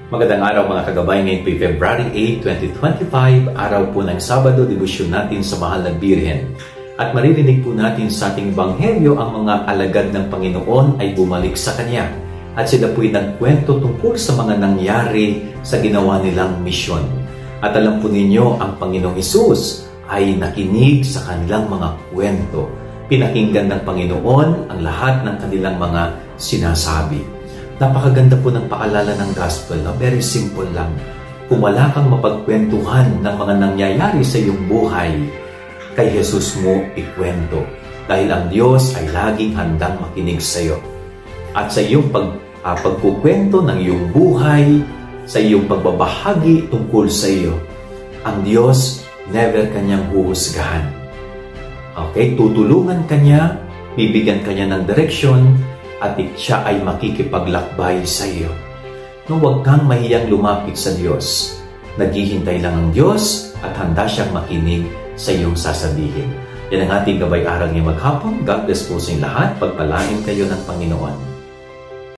Magandang araw mga kagabay, ngayon po February 8, 2025, araw po ng Sabado, debosyon natin sa Mahal na Birhen. At maririnig po natin sa ating Ebanghelyo ang mga alagad ng Panginoon ay bumalik sa Kanya. At sila po'y nagkwento tungkol sa mga nangyari sa ginawa nilang misyon. At alam po ninyo, ang Panginoong Hesus ay nakinig sa kanilang mga kwento. Pinakinggan ng Panginoon ang lahat ng kanilang mga sinasabi. Napakaganda po ng paalala ng gospel na very simple lang. Kung wala kang mapagkwentuhan ng mga nangyayari sa iyong buhay, kay Jesus mo ikwento. Dahil ang Diyos ay laging handang makinig sa iyo. At sa iyong pagkukwento ng iyong buhay, sa iyong pagbabahagi tungkol sa iyo, ang Diyos never kanyang huhusgahan. Okay? Tutulungan kanya, bibigyan kanya ng direksyon, at siya ay makikipaglakbay sa iyo. No, huwag kang mahiyang lumapit sa Diyos. Naghihintay lang ang Diyos at handa siyang makinig sa iyong sasabihin. Yan ang ating gabay-aral ngayong maghapon. God bless po sa inyo lahat. Pagpalain kayo ng Panginoon.